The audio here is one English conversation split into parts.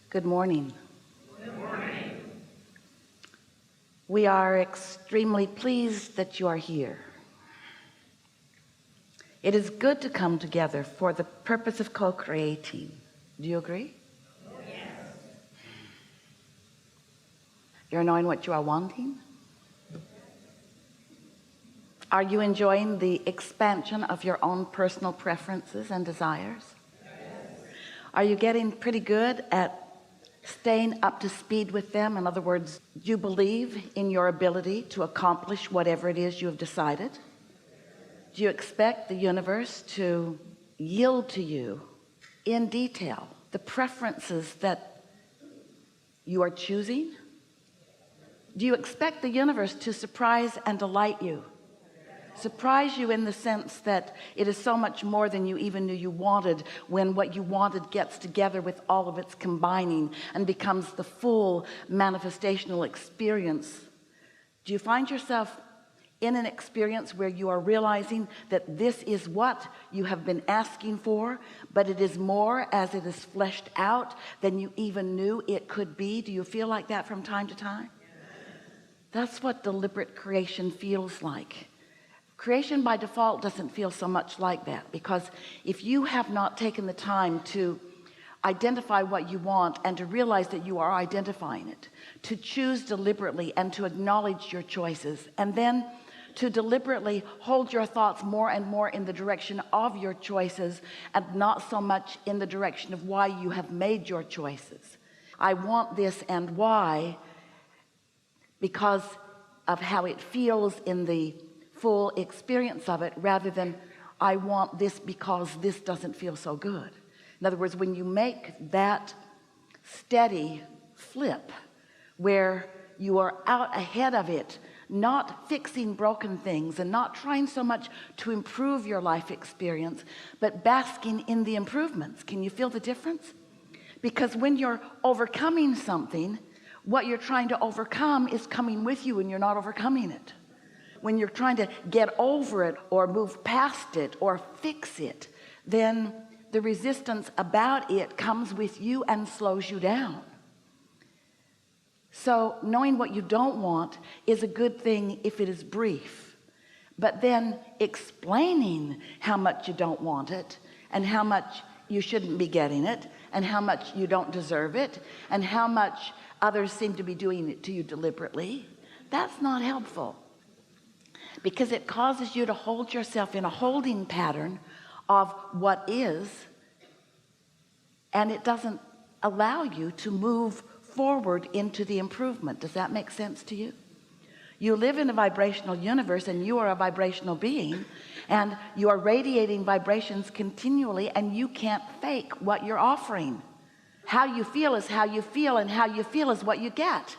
Good morning. Good morning. We are extremely pleased that you are here. It is good to come together for the purpose of co-creating. Do you agree? Yes. You're knowing what you are wanting? Are you enjoying the expansion of your own personal preferences and desires? Yes. Are you getting pretty good at staying up to speed with them? In other words, do you believe in your ability to accomplish whatever it is you have decided? Do you expect the universe to yield to you in detail the preferences that you are choosing? Do you expect the universe to surprise and delight you? Surprise you in the sense that it is so much more than you even knew you wanted, when what you wanted gets together with all of its combining and becomes the full manifestational experience. Do you find yourself in an experience where you are realizing that this is what you have been asking for, but it is more as it is fleshed out than you even knew it could be? Do you feel like that from time to time? That's what deliberate creation feels like. Creation by default doesn't feel so much like that, because if you have not taken the time to identify what you want and to realize that you are identifying it, to choose deliberately and to acknowledge your choices, and then to deliberately hold your thoughts more and more in the direction of your choices and not so much in the direction of why you have made your choices. I want this, and why? Because of how it feels in the full experience of it, rather than I want this because this doesn't feel so good. In other words, when you make that steady flip where you are out ahead of it, not fixing broken things and not trying so much to improve your life experience, but basking in the improvements. Can you feel the difference? Because when you're overcoming something, what you're trying to overcome is coming with you and you're not overcoming it. When you're trying to get over it or move past it or fix it, then the resistance about it comes with you and slows you down. So knowing what you don't want is a good thing if it is brief, but then explaining how much you don't want it and how much you shouldn't be getting it and how much you don't deserve it and how much others seem to be doing it to you deliberately, that's not helpful, because it causes you to hold yourself in a holding pattern of what is, and it doesn't allow you to move forward into the improvement. Does that make sense to you? You live in a vibrational universe, and you are a vibrational being, and you are radiating vibrations continually, and you can't fake what you're offering. How you feel is how you feel, and how you feel is what you get.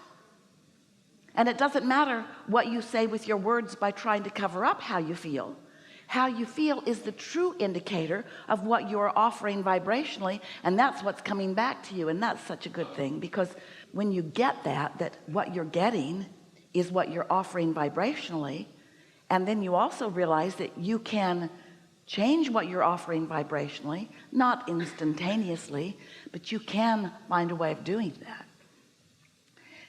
And it doesn't matter what you say with your words by trying to cover up how you feel. How you feel is the true indicator of what you're offering vibrationally, and that's what's coming back to you. And that's such a good thing, because when you get that what you're getting is what you're offering vibrationally, and then you also realize that you can change what you're offering vibrationally, not instantaneously, but you can find a way of doing that.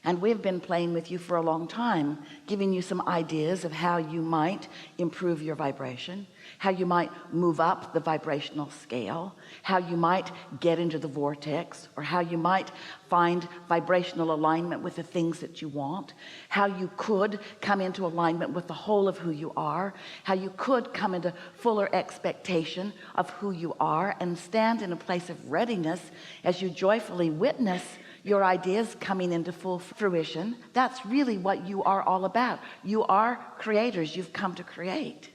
And we've been playing with you for a long time, giving you some ideas of how you might improve your vibration, how you might move up the vibrational scale, how you might get into the vortex, or how you might find vibrational alignment with the things that you want, how you could come into alignment with the whole of who you are, how you could come into fuller expectation of who you are and stand in a place of readiness as you joyfully witness your ideas coming into full fruition. That's really what you are all about. You are creators. You've come to create.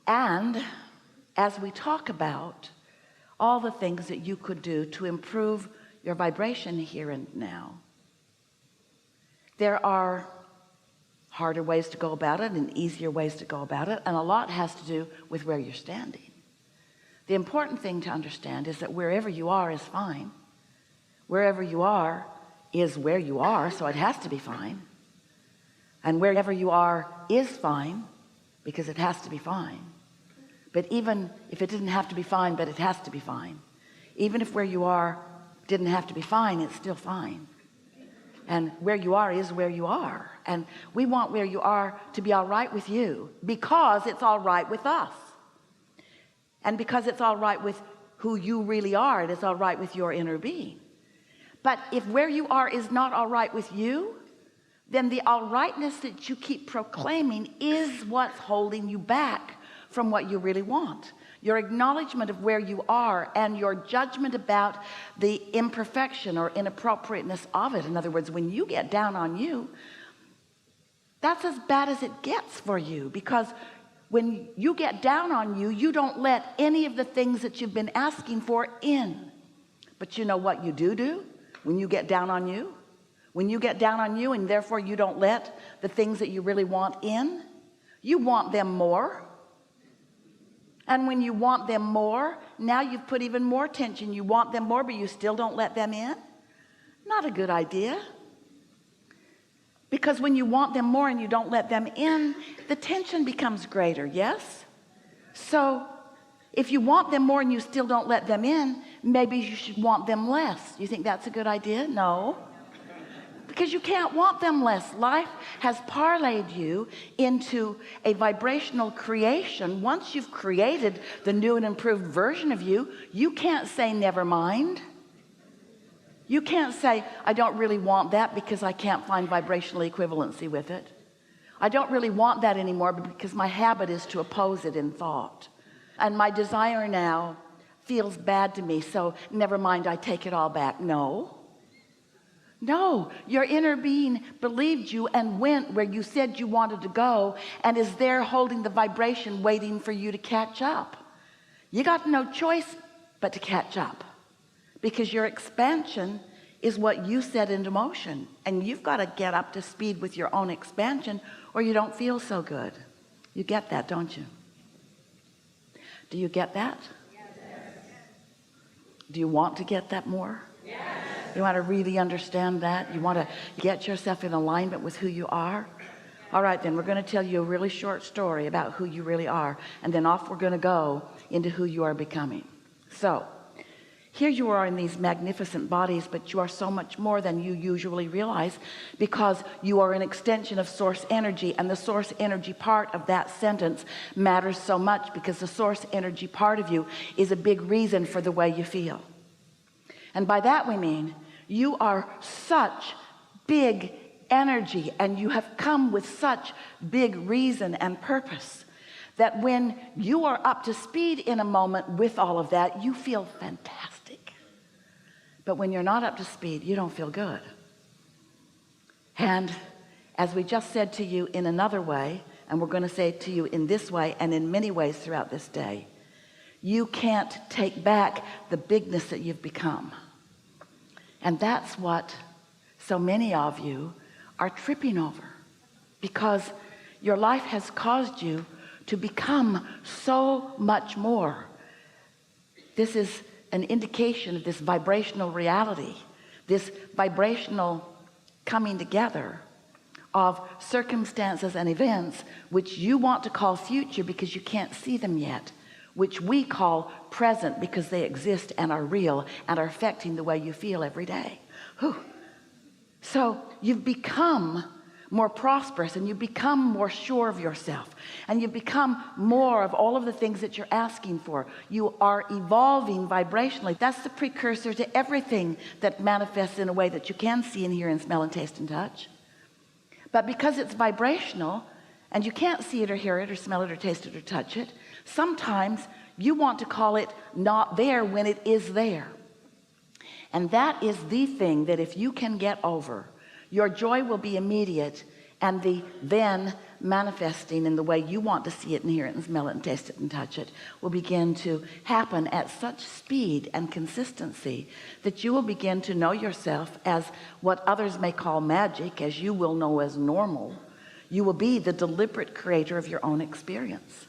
And as we talk about all the things that you could do to improve your vibration here and now, there are harder ways to go about it and easier ways to go about it, and a lot has to do with where you're standing. The important thing to understand is that wherever you are is fine. Wherever you are is where you are, so it has to be fine. And wherever you are is fine, because it has to be fine. But even if it didn't have to be fine, but it has to be fine, even if where you are didn't have to be fine, it's still fine. And where you are is where you are. And we want where you are to be all right with you, because it's all right with us. And because it's all right with who you really are, it is all right with your inner being. But if where you are is not all right with you, then the all rightness that you keep proclaiming is what's holding you back from what you really want. Your acknowledgement of where you are and your judgment about the imperfection or inappropriateness of it. In other words, when you get down on you, that's as bad as it gets for you, because when you get down on you, you don't let any of the things that you've been asking for in. But you know what you do when you get down on you? When you get down on you and therefore you don't let the things that you really want in, you want them more. And when you want them more, now you've put even more tension. You want them more, but you still don't let them in. Not a good idea. Because when you want them more and you don't let them in, the tension becomes greater. Yes? So if you want them more and you still don't let them in, maybe you should want them less. You think that's a good idea? No. Because you can't want them less. Life has parlayed you into a vibrational creation. Once you've created the new and improved version of you, you can't say never mind. You can't say I don't really want that because I can't find vibrational equivalency with it. I don't really want that anymore because my habit is to oppose it in thought, and my desire now feels bad to me, so never mind, I take it all back. No, your inner being believed you and went where you said you wanted to go, and is there holding the vibration, waiting for you to catch up. You got no choice but to catch up, because your expansion is what you set into motion, and you've got to get up to speed with your own expansion, or you don't feel so good. You get that, don't you? Do you get that? Yes. Do you want to get that more? Yes. You want to really understand that? You want to get yourself in alignment with who you are? All right, then we're going to tell you a really short story about who you really are, and then off we're going to go into who you are becoming. So here you are in these magnificent bodies, but you are so much more than you usually realize, because you are an extension of source energy, and the source energy part of that sentence matters so much, because the source energy part of you is a big reason for the way you feel. And by that we mean you are such big energy, and you have come with such big reason and purpose, that when you are up to speed in a moment with all of that, you feel fantastic. But when you're not up to speed, you don't feel good. And as we just said to you in another way, and we're going to say it to you in this way and in many ways throughout this day, you can't take back the bigness that you've become. And that's what so many of you are tripping over, because your life has caused you to become so much more. This is an indication of this vibrational reality, this vibrational coming together of circumstances and events which you want to call future because you can't see them yet, which we call present because they exist and are real and are affecting the way you feel every day. Whew. So you've become more prosperous, and you become more sure of yourself, and you become more of all of the things that you're asking for. You are evolving vibrationally. That's the precursor to everything that manifests in a way that you can see and hear and smell and taste and touch. But because it's vibrational and you can't see it or hear it or smell it or taste it or touch it, sometimes you want to call it not there when it is there. And that is the thing that if you can get over, your joy will be immediate, and the then manifesting in the way you want to see it and hear it and smell it and taste it and touch it will begin to happen at such speed and consistency that you will begin to know yourself as what others may call magic, as you will know as normal. You will be the deliberate creator of your own experience.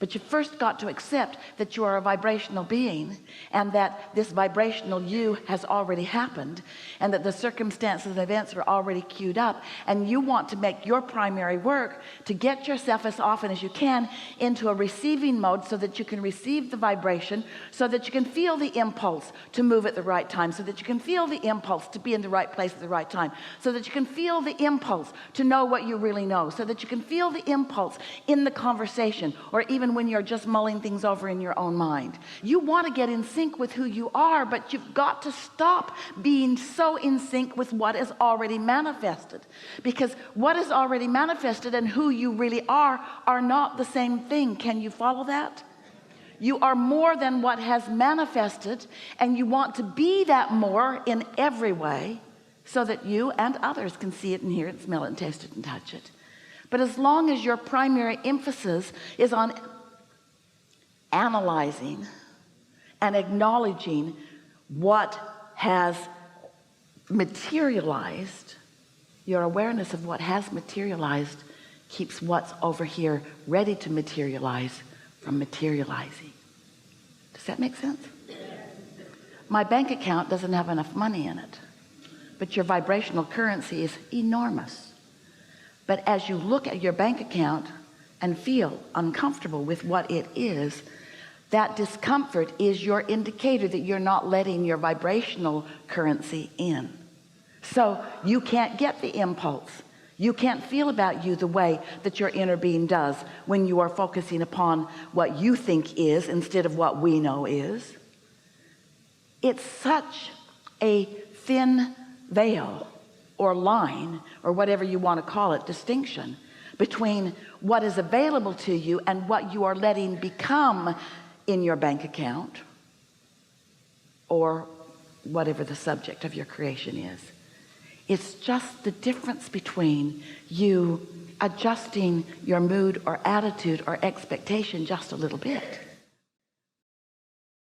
But you first got to accept that you are a vibrational being, and that this vibrational you has already happened, and that the circumstances and events are already queued up, and you want to make your primary work to get yourself as often as you can into a receiving mode, so that you can receive the vibration, so that you can feel the impulse to move at the right time, so that you can feel the impulse to be in the right place at the right time, so that you can feel the impulse to know what you really know, so that you can feel the impulse in the conversation, or even when you're just mulling things over in your own mind. You want to get in sync with who you are, but you've got to stop being so in sync with what is already manifested, because what is already manifested and who you really are not the same thing. Can you follow that? You are more than what has manifested, and you want to be that more in every way, so that you and others can see it and hear it, smell it and taste it and touch it. But as long as your primary emphasis is on analyzing and acknowledging what has materialized, your awareness of what has materialized keeps what's over here ready to materialize from materializing. Does that make sense? My bank account doesn't have enough money in it, but your vibrational currency is enormous. But as you look at your bank account and feel uncomfortable with what it is, that discomfort is your indicator that you're not letting your vibrational currency in. So you can't get the impulse. You can't feel about you the way that your inner being does when you are focusing upon what you think is instead of what we know is. It's such a thin veil or line, or whatever you want to call it, distinction between what is available to you and what you are letting become in your bank account, or whatever the subject of your creation is. It's just the difference between you adjusting your mood or attitude or expectation just a little bit.